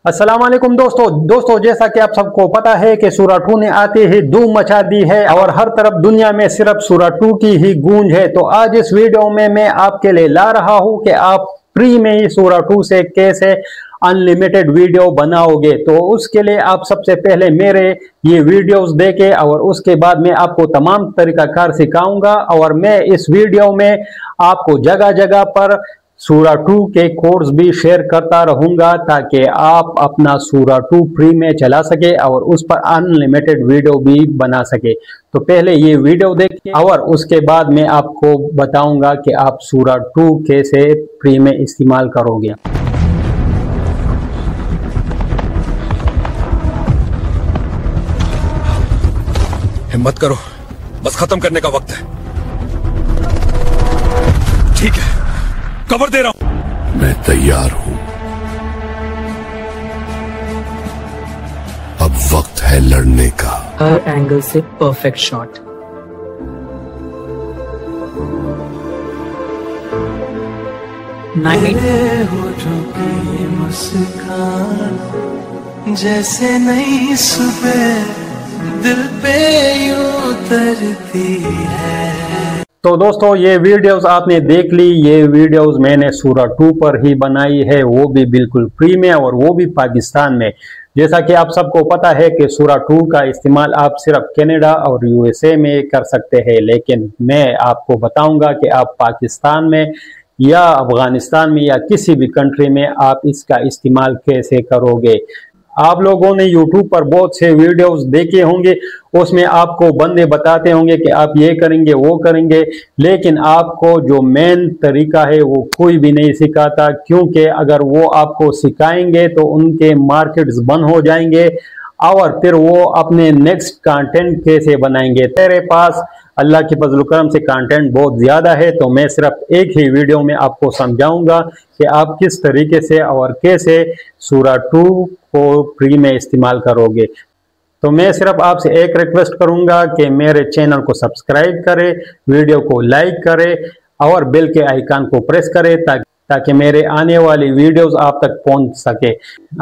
अस्सलाम वालेकुम दोस्तों जैसा कि आप सबको पता है कि सूरा 2 ने आते ही धूम मचा दी है और हर तरफ दुनिया में सिर्फ सूरा 2 की ही गूंज है। तो आज इस वीडियो में मैं आपके लिए ला रहा हूं कि आप फ्री में ही सूरा 2 से कैसे अनलिमिटेड वीडियो बनाओगे। तो उसके लिए आप सबसे पहले मेरे ये वीडियोस देखें और उसके बाद मैं आपको तमाम तरीकाकार सिखाऊंगा और मैं इस वीडियो में आपको जगह जगह पर सूरा 2 के कोड्स भी शेयर करता रहूंगा ताकि आप अपना सूरा 2 फ्री में चला सके और उस पर अनलिमिटेड वीडियो भी बना सके। तो पहले ये वीडियो देखिए और उसके बाद मैं आपको बताऊंगा कि आप सूरा 2 कैसे फ्री में इस्तेमाल करोगे। हिम्मत करो, बस खत्म करने का वक्त है। ठीक है, कवर दे रहा हूं। मैं तैयार हूं। अब वक्त है लड़ने का। हर एंगल से परफेक्ट शॉट। मुस्कान जैसे नई सुबह दिल पे यूं उतरती है। तो दोस्तों ये वीडियोस आपने देख ली। ये वीडियोस मैंने सूरा 2 पर ही बनाई है, वो भी बिल्कुल फ्री में और वो भी पाकिस्तान में। जैसा कि आप सबको पता है कि सूरा 2 का इस्तेमाल आप सिर्फ कनाडा और यूएसए में कर सकते हैं, लेकिन मैं आपको बताऊंगा कि आप पाकिस्तान में या अफगानिस्तान में या किसी भी कंट्री में आप इसका इस्तेमाल कैसे करोगे। आप लोगों ने YouTube पर बहुत से वीडियोस देखे होंगे, उसमें आपको बंदे बताते होंगे कि आप ये करेंगे वो करेंगे, लेकिन आपको जो मेन तरीका है वो कोई भी नहीं सिखाता, क्योंकि अगर वो आपको सिखाएंगे तो उनके मार्केट्स बंद हो जाएंगे और फिर वो अपने नेक्स्ट कंटेंट कैसे बनाएंगे। तेरे पास अल्लाह की फजल करम से कंटेंट बहुत ज़्यादा है, तो मैं सिर्फ एक ही वीडियो में आपको समझाऊंगा कि आप किस तरीके से और कैसे सूरा 2 को फ्री में इस्तेमाल करोगे। तो मैं सिर्फ आपसे एक रिक्वेस्ट करूंगा कि मेरे चैनल को सब्सक्राइब करें, वीडियो को लाइक करें और बेल के आइकन को प्रेस करें ताकि मेरे आने वाली वीडियोस आप तक पहुंच सके।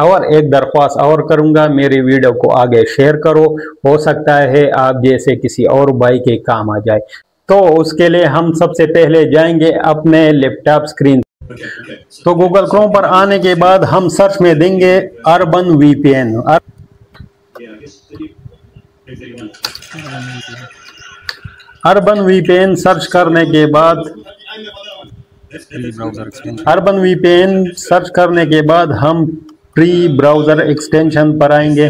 और एक दरख्वास्त और करूंगा, मेरी वीडियो को आगे शेयर करो, हो सकता है आप जैसे किसी और भाई के काम आ जाए। तो उसके लिए हम सबसे पहले जाएंगे अपने लैपटॉप स्क्रीन। तो गूगल क्रोम पर आने के बाद हम सर्च में देंगे urban VPN. Urban VPN search करने के बाद हम प्री ब्राउजर एक्सटेंशन पर आएंगे।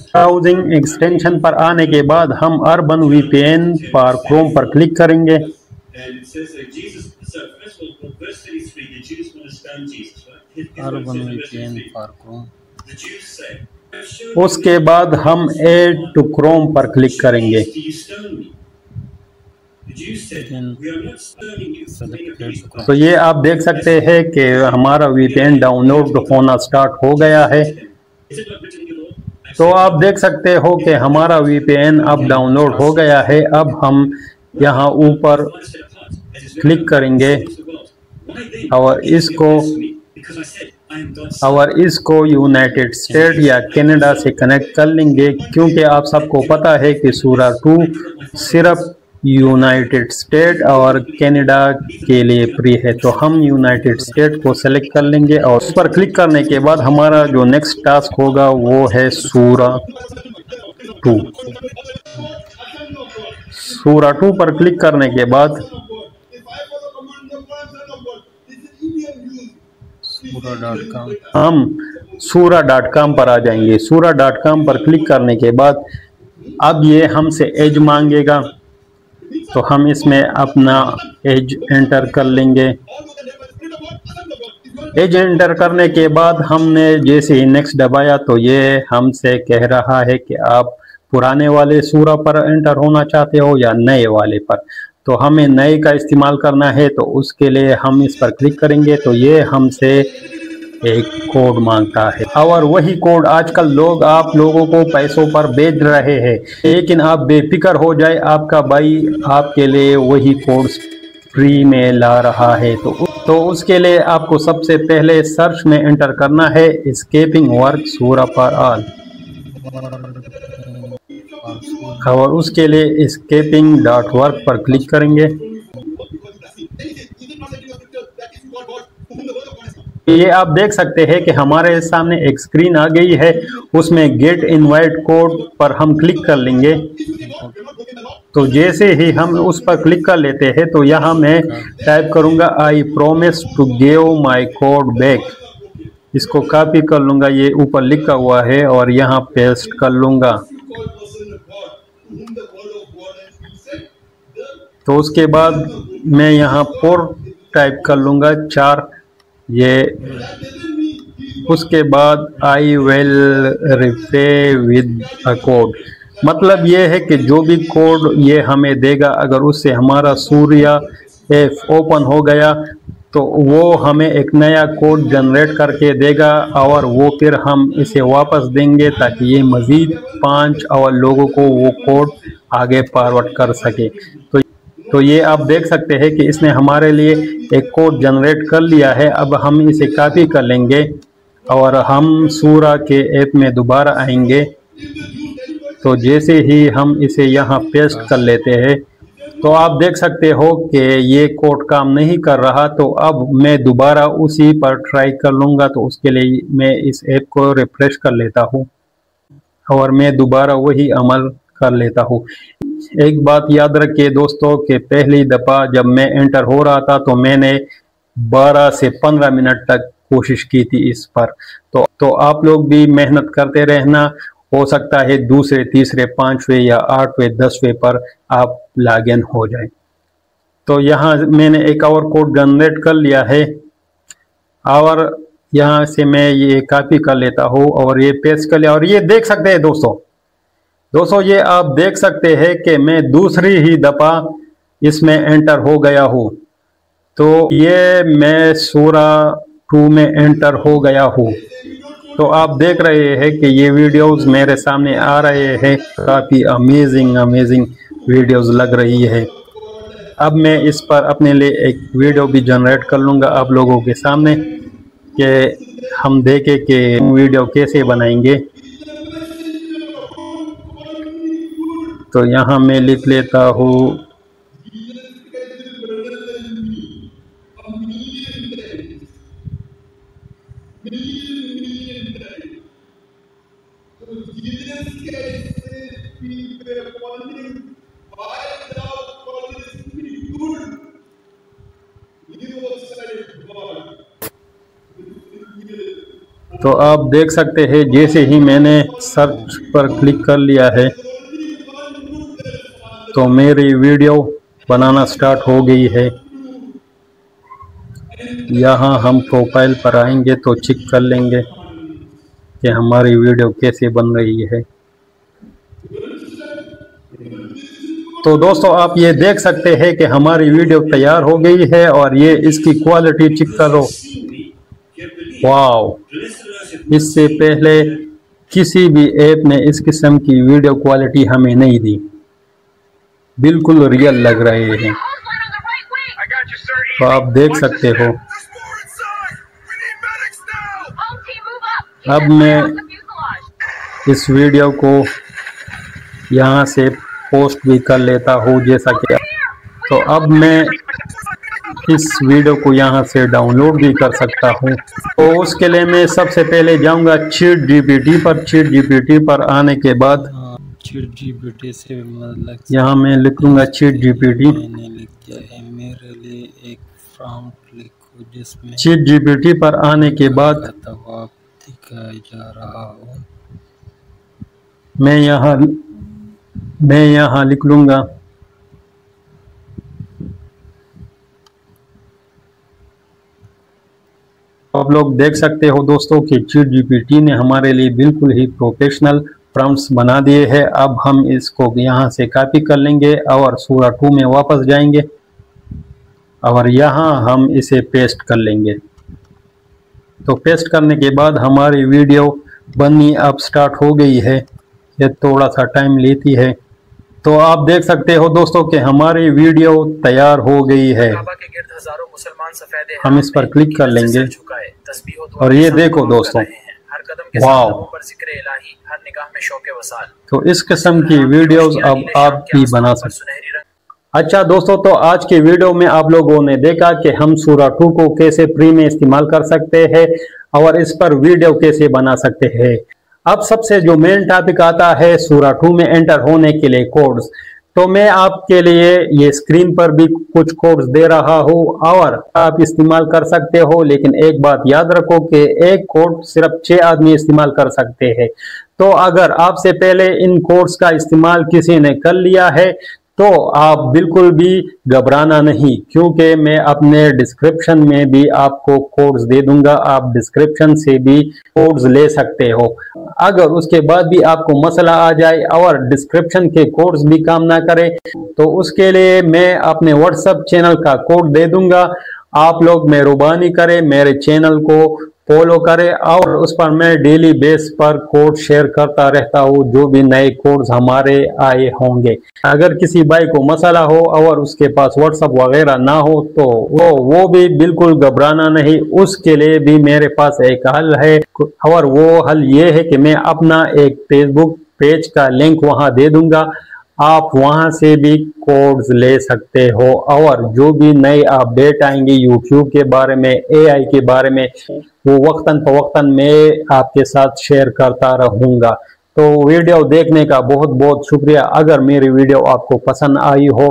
ब्राउजिंग एक्सटेंशन पर आने के बाद हम अर्बन वीपीएन पर क्रोम पर क्लिक करेंगे। अर्बन वीपीएन पर क्रोम, उसके बाद हम ऐड टू क्रोम पर क्लिक करेंगे। तो ये आप देख सकते हैं कि हमारा वीपीएन डाउनलोड होना स्टार्ट हो गया है। तो आप देख सकते हो कि हमारा वीपीएन अब डाउनलोड हो गया है। अब हम यहाँ ऊपर क्लिक करेंगे और इसको यूनाइटेड स्टेट या कनाडा से कनेक्ट कर लेंगे, क्योंकि आप सबको पता है कि सूरा 2 सिर्फ यूनाइटेड स्टेट और कनाडा के लिए फ्री है। तो हम यूनाइटेड स्टेट को सेलेक्ट कर लेंगे और उस पर क्लिक करने के बाद हमारा जो नेक्स्ट टास्क होगा वो है सूरा 2। सूरा 2 पर क्लिक करने के बाद हम सूरा.com पर आ जाएंगे। सूरा.com पर क्लिक करने के बाद अब ये हमसे एज मांगेगा, तो हम इसमें अपना एज एंटर कर लेंगे। एज एंटर करने के बाद हमने जैसे ही नेक्स्ट दबाया तो ये हमसे कह रहा है कि आप पुराने वाले सूरा पर एंटर होना चाहते हो या नए वाले पर। तो हमें नए का इस्तेमाल करना है, तो उसके लिए हम इस पर क्लिक करेंगे। तो ये हमसे एक कोड मांगता है और वही कोड आजकल आप लोगों को पैसों पर बेच रहे हैं, लेकिन आप बेफिक्र हो जाए, आपका भाई आपके लिए वही कोड फ्री में ला रहा है। तो उसके लिए आपको सबसे पहले सर्च में एंटर करना है एस्केपिंग वर्क सूरा फॉर ऑल, और उसके लिए escaping.work पर क्लिक करेंगे। ये आप देख सकते हैं कि हमारे सामने एक स्क्रीन आ गई है, उसमें गेट इनवाइट कोड पर हम क्लिक कर लेंगे। तो जैसे ही हम उस पर क्लिक कर लेते हैं तो यहाँ मैं टाइप करूँगा I promise to give my code back. इसको कॉपी कर लूँगा, ये ऊपर लिखा हुआ है, और यहाँ पेस्ट कर लूँगा। तो उसके बाद मैं यहाँ फोर टाइप कर लूँगा, 4 ये। उसके बाद I will replay with a code, मतलब ये है कि जो भी कोड ये हमें देगा, अगर उससे हमारा सूर्या ऐप ओपन हो गया तो वो हमें एक नया कोड जनरेट करके देगा, और वो फिर हम इसे वापस देंगे ताकि ये मज़ीद 5 और लोगों को वो कोड आगे फॉरवर्ड कर सके। तो ये आप देख सकते हैं कि इसने हमारे लिए एक कोड जनरेट कर लिया है। अब हम इसे कॉपी कर लेंगे और हम सूरा के ऐप में दोबारा आएंगे। तो जैसे ही हम इसे यहाँ पेस्ट कर लेते हैं तो आप देख सकते हो कि ये कोड काम नहीं कर रहा। तो अब मैं दोबारा उसी पर ट्राई कर लूँगा। तो उसके लिए मैं इस ऐप को रिफ्रेश कर लेता हूँ और मैं दोबारा वही अमल कर लेता हूँ। एक बात याद रखिए दोस्तों कि पहली दफ़ा जब मैं एंटर हो रहा था तो मैंने 12 से 15 मिनट तक कोशिश की थी इस पर। तो आप लोग भी मेहनत करते रहना, हो सकता है दूसरे, तीसरे, 5वें या 8वें, 10वें पर आप लॉगिन हो जाए। तो यहाँ मैंने एक और कोड जनरेट कर लिया है और यहाँ से मैं ये कॉपी कर लेता हूँ और ये पेस्ट कर लिया। और ये देख सकते हैं दोस्तों ये आप देख सकते हैं कि मैं दूसरी ही दफ़ा इसमें एंटर हो गया हूँ। तो ये मैं सूरा 2 में एंटर हो गया हूँ। तो आप देख रहे हैं कि ये वीडियोस मेरे सामने आ रहे हैं, काफ़ी अमेजिंग वीडियोस लग रही है। अब मैं इस पर अपने लिए एक वीडियो भी जनरेट कर लूँगा आप लोगों के सामने कि हम देखें कि वीडियो कैसे बनाएंगे। तो यहाँ मैं लिख लेता हूँ तो आप देख सकते हैं जैसे ही मैंने सर्च पर क्लिक कर लिया है तो मेरी वीडियो बनाना स्टार्ट हो गई है। यहाँ हम प्रोफाइल पर आएंगे तो चेक कर लेंगे कि हमारी वीडियो कैसे बन रही है। तो दोस्तों आप ये देख सकते हैं कि हमारी वीडियो तैयार हो गई है और ये इसकी क्वालिटी चेक करो। वाओ, इससे पहले किसी भी ऐप ने इस किस्म की वीडियो क्वालिटी हमें नहीं दी, बिल्कुल रियल लग रहे हैं। तो आप देख सकते हो। अब मैं इस वीडियो को यहाँ से पोस्ट भी कर लेता हूँ जैसा कि। तो अब मैं इस वीडियो को यहाँ से डाउनलोड भी कर सकता हूँ। तो उसके लिए मैं सबसे पहले जाऊँगा चैट जीपीटी पर। चैट जीपीटी पर आने के बाद चैट जीपीटी से मतलब यहाँ मैं लिखूँगा चैट जीपीटी। मैंने लिख दिया है, मेरे लिए एक प्रॉम्प्ट लिखो जिसमें चैट जीपीटी पर आने के बाद जवाब दिखाया जा रहा हो। मैं यहाँ लिख लूँगा आप लोग देख सकते हो दोस्तों कि चैट जीपीटी ने हमारे लिए बिल्कुल ही प्रोफेशनल प्रॉम्प्ट्स बना दिए हैं। अब हम इसको यहाँ से कॉपी कर लेंगे और सूरा 2 में वापस जाएंगे और यहाँ हम इसे पेस्ट कर लेंगे। तो पेस्ट करने के बाद हमारी वीडियो बननी अब स्टार्ट हो गई है। ये थोड़ा सा टाइम लेती है। तो आप देख सकते हो दोस्तों कि हमारी वीडियो तैयार हो गई है। हम इस पर क्लिक कर लेंगे और ये देखो दोस्तों, वाव, तो इस किस्म की वीडियोस अब आप भी बना सकते हैं। अच्छा दोस्तों, तो आज की वीडियो में आप लोगों ने देखा कि हम सूरा 2 को कैसे फ्री में इस्तेमाल कर सकते हैं और इस पर वीडियो कैसे बना सकते हैं। अब सबसे जो मेन टॉपिक आता है सूरा 2 में एंटर होने के लिए कोड्स, तो मैं आपके लिए ये स्क्रीन पर भी कुछ कोड्स दे रहा हूँ और आप इस्तेमाल कर सकते हो। लेकिन एक बात याद रखो कि एक कोड सिर्फ 6 आदमी इस्तेमाल कर सकते हैं। तो अगर आपसे पहले इन कोड्स का इस्तेमाल किसी ने कर लिया है तो आप बिल्कुल भी घबराना नहीं, क्योंकि मैं अपने डिस्क्रिप्शन में भी आपको कोड्स दे दूंगा। आप डिस्क्रिप्शन से भी कोड्स ले सकते हो। अगर उसके बाद भी आपको मसला आ जाए और डिस्क्रिप्शन के कोड्स भी काम ना करें तो उसके लिए मैं अपने व्हाट्सएप चैनल का कोड दे दूंगा। आप लोग मेहरबानी करें, मेरे चैनल को फॉलो करें और उस पर मैं डेली बेस पर कोड शेयर करता रहता हूँ, जो भी नए कोड्स हमारे आए होंगे। अगर किसी भाई को मसला हो और उसके पास व्हाट्सएप वगैरह ना हो तो वो भी बिल्कुल घबराना नहीं, उसके लिए भी मेरे पास एक हल है और वो हल ये है कि मैं अपना एक फेसबुक पेज का लिंक वहां दे दूंगा। आप वहां से भी कोड्स ले सकते हो और जो भी नए अपडेट आएंगे यूट्यूब के बारे में, एआई के बारे में, वो वक्तन फवक्तन मैं आपके साथ शेयर करता रहूंगा। तो वीडियो देखने का बहुत बहुत शुक्रिया। अगर मेरी वीडियो आपको पसंद आई हो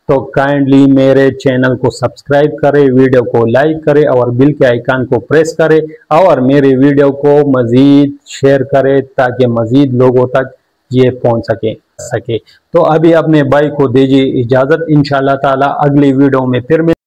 तो काइंडली मेरे चैनल को सब्सक्राइब करें, वीडियो को लाइक करें और बिल के आइकन को प्रेस करें और मेरी वीडियो को मजीद शेयर करें ताकि मजीद लोगों तक ये पहुंच सके। तो अभी अपने भाई को दीजिए इजाजत। इंशाल्लाह ताला अगली वीडियो में फिर